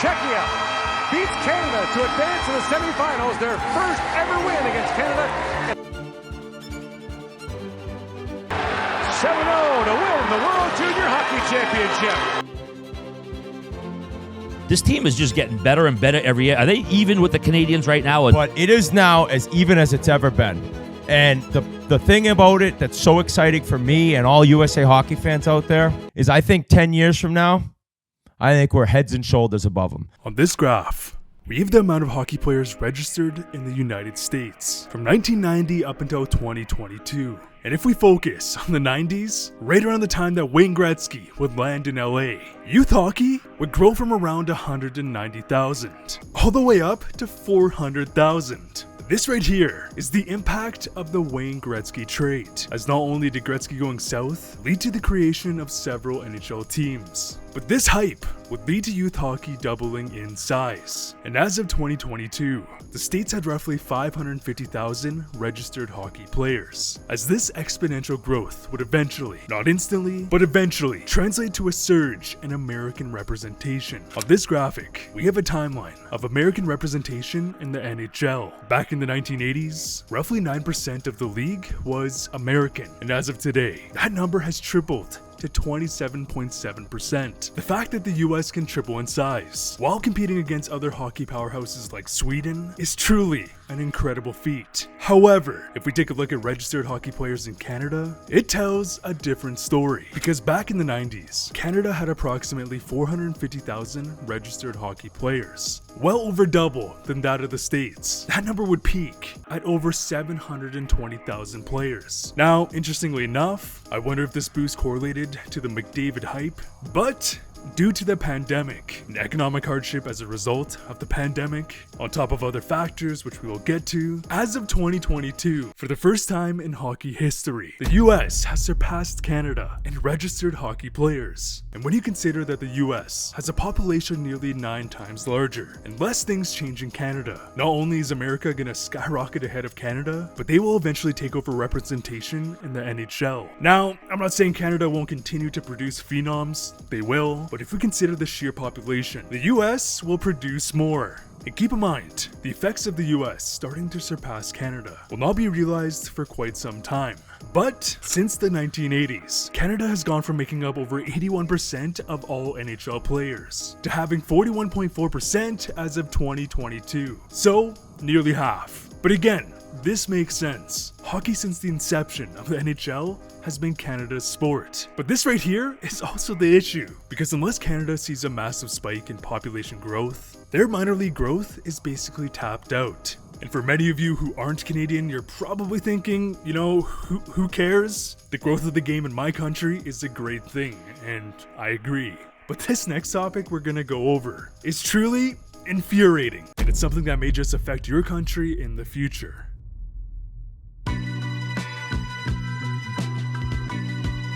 Czechia beats Canada to advance to the semifinals, their first ever win against Canada. 7-0 to win the World Junior Hockey Championship. This team is just getting better and better every year. Are they even with the Canadians right now? But it is now as even as it's ever been. And the thing about it that's so exciting for me and all USA hockey fans out there is I think 10 years from now, I think we're heads and shoulders above them. On this graph, we have the amount of hockey players registered in the United States from 1990 up until 2022. And if we focus on the 90s, right around the time that Wayne Gretzky would land in LA, youth hockey would grow from around 190,000 all the way up to 400,000. This right here is the impact of the Wayne Gretzky trade, as not only did Gretzky going south lead to the creation of several NHL teams, but this hype would lead to youth hockey doubling in size. And as of 2022, the States had roughly 550,000 registered hockey players, as this exponential growth would eventually, not instantly, but eventually translate to a surge in American representation. On this graphic, we have a timeline of American representation in the NHL. Back in the 1980s, roughly 9% of the league was American, and as of today, that number has tripled to 27.7%. The fact that the US can triple in size while competing against other hockey powerhouses like Sweden is truly an incredible feat. However, if we take a look at registered hockey players in Canada, it tells a different story, because back in the 90s, Canada had approximately 450,000 registered hockey players, well over double than that of the States. That number would peak at over 720,000 players. Now, interestingly enough, I wonder if this boost correlated to the McDavid hype, but due to the pandemic and economic hardship as a result of the pandemic, on top of other factors which we will get to, as of 2022, for the first time in hockey history, the US has surpassed Canada in registered hockey players. And when you consider that the US has a population nearly 9 times larger, unless things change in Canada, not only is America gonna skyrocket ahead of Canada, but they will eventually take over representation in the NHL. Now, I'm not saying Canada won't continue to produce phenoms, they will, but if we consider the sheer population, the US will produce more. And keep in mind, the effects of the US starting to surpass Canada will not be realized for quite some time. But since the 1980s, Canada has gone from making up over 81% of all NHL players to having 41.4% as of 2022. So, nearly half. But again, this makes sense. Hockey since the inception of the NHL has been Canada's sport. But this right here is also the issue, because unless Canada sees a massive spike in population growth, their minor league growth is basically tapped out. And for many of you who aren't Canadian, you're probably thinking, you know, who cares? The growth of the game in my country is a great thing, and I agree. But this next topic we're gonna go over is truly infuriating, and it's something that may just affect your country in the future.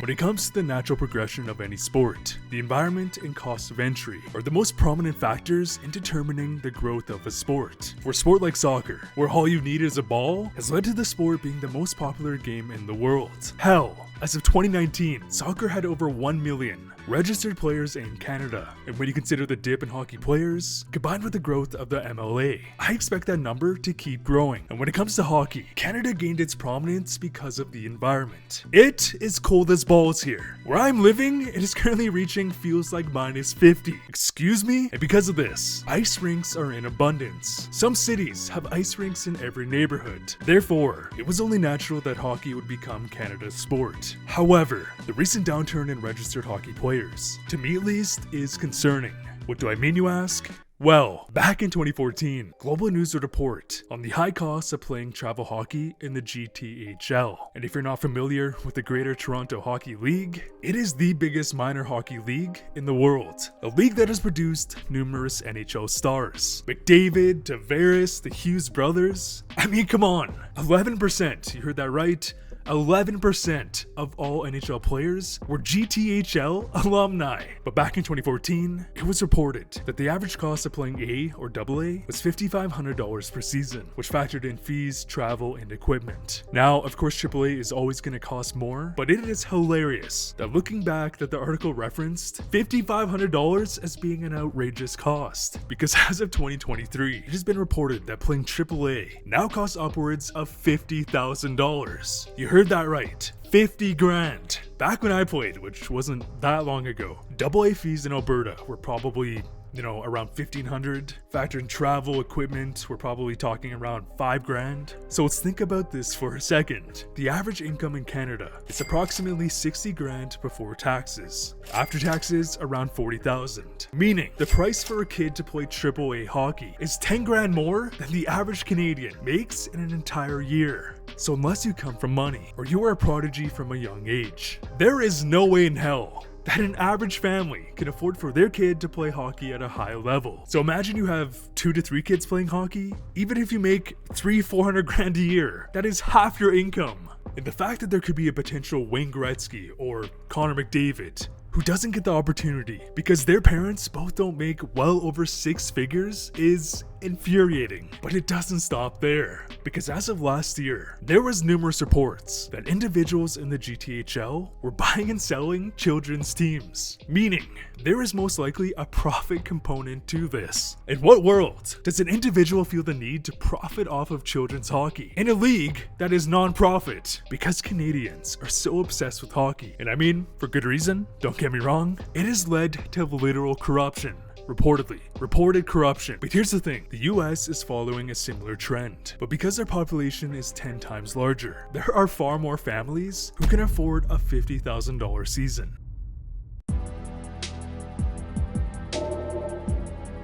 When it comes to the natural progression of any sport, the environment and cost of entry are the most prominent factors in determining the growth of a sport. For a sport like soccer, where all you need is a ball, has led to the sport being the most popular game in the world. Hell, as of 2019, soccer had over 1 million registered players in Canada. And when you consider the dip in hockey players, combined with the growth of the MLA, I expect that number to keep growing. And when it comes to hockey, Canada gained its prominence because of the environment. It is cold as balls here. Where I'm living, it is currently reaching feels like -50. Excuse me? And because of this, ice rinks are in abundance. Some cities have ice rinks in every neighborhood. Therefore, it was only natural that hockey would become Canada's sport. However, the recent downturn in registered hockey players, to me at least, is concerning. What do I mean, you ask? Well, back in 2014, Global News would report on the high costs of playing travel hockey in the GTHL. And if you're not familiar with the Greater Toronto Hockey League, it is the biggest minor hockey league in the world. A league that has produced numerous NHL stars. McDavid, Tavares, the Hughes brothers. I mean, come on. 11%, you heard that right? 11% of all NHL players were GTHL alumni. But back in 2014, it was reported that the average cost of playing A or AA was $5,500 per season, which factored in fees, travel, and equipment. Now, of course, AAA is always going to cost more, but it is hilarious that looking back that the article referenced $5,500 as being an outrageous cost, because as of 2023, it has been reported that playing AAA now costs upwards of $50,000. You heard that right. 50 grand. Back when I played, which wasn't that long ago, AA fees in Alberta were probably around $1,500. Factor in travel, equipment, we're probably talking around $5 grand. So let's think about this for a second. The average income in Canada is approximately 60 grand before taxes. After taxes, around 40,000. Meaning, the price for a kid to play AAA hockey is 10 grand more than the average Canadian makes in an entire year. So unless you come from money, or you are a prodigy from a young age, there is no way in hell that an average family can afford for their kid to play hockey at a high level. So imagine you have 2 to 3 kids playing hockey. Even if you make 300-400 grand a year, that is half your income. And the fact that there could be a potential Wayne Gretzky or Connor McDavid who doesn't get the opportunity because their parents both don't make well over 6 figures is infuriating. But it doesn't stop there, because as of last year, there was numerous reports that individuals in the GTHL were buying and selling children's teams, meaning there is most likely a profit component to this. In what world does an individual feel the need to profit off of children's hockey in a league that is non-profit? Because Canadians are so obsessed with hockey, and I mean, for good reason, don't get me wrong, it has led to literal corruption. Reported corruption. But here's the thing, the US is following a similar trend. But because their population is 10 times larger, there are far more families who can afford a $50,000 season.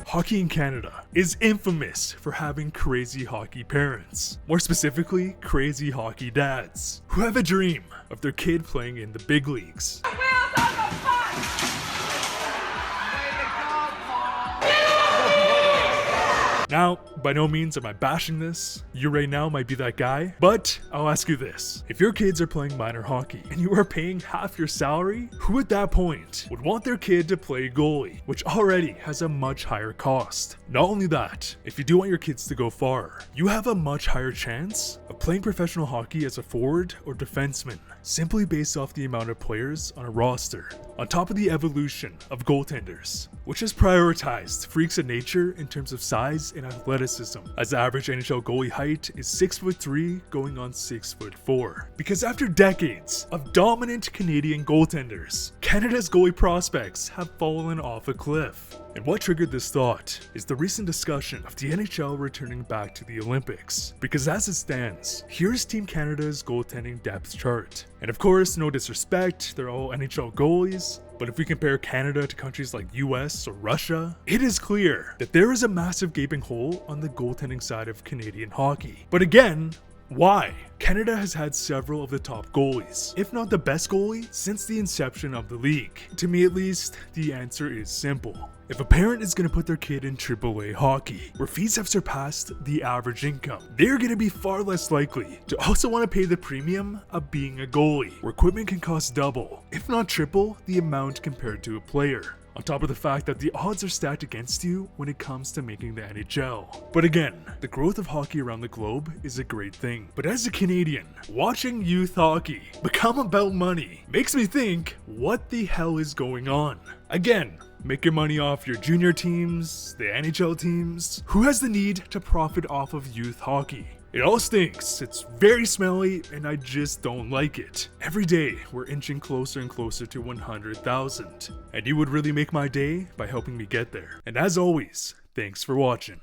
Hockey in Canada is infamous for having crazy hockey parents. More specifically, crazy hockey dads, who have a dream of their kid playing in the big leagues. Now, by no means am I bashing this. You right now might be that guy, but I'll ask you this. If your kids are playing minor hockey and you are paying half your salary, who at that point would want their kid to play goalie, which already has a much higher cost? Not only that, if you do want your kids to go far, you have a much higher chance of playing professional hockey as a forward or defenseman, simply based off the amount of players on a roster. On top of the evolution of goaltenders, which has prioritized freaks of nature in terms of size and athleticism, as the average NHL goalie height is 6'3" going on 6'4". Because after decades of dominant Canadian goaltenders, Canada's goalie prospects have fallen off a cliff. And what triggered this thought is the recent discussion of the NHL returning back to the Olympics. Because as it stands, here's Team Canada's goaltending depth chart. And of course, no disrespect, they're all NHL goalies. But if we compare Canada to countries like US or Russia, it is clear that there is a massive gaping hole on the goaltending side of Canadian hockey. But again, why? Canada has had several of the top goalies, if not the best goalie, since the inception of the league. To me at least, the answer is simple. If a parent is going to put their kid in AAA hockey, where fees have surpassed the average income, they're going to be far less likely to also want to pay the premium of being a goalie, where equipment can cost double, if not triple, the amount compared to a player. On top of the fact that the odds are stacked against you when it comes to making the NHL. But again, the growth of hockey around the globe is a great thing. But as a Canadian, watching youth hockey become about money makes me think, what the hell is going on? Again, make your money off your junior teams, the NHL teams. Who has the need to profit off of youth hockey? It all stinks, it's very smelly, and I just don't like it. Every day, we're inching closer and closer to 100,000. And you would really make my day by helping me get there. And as always, thanks for watching.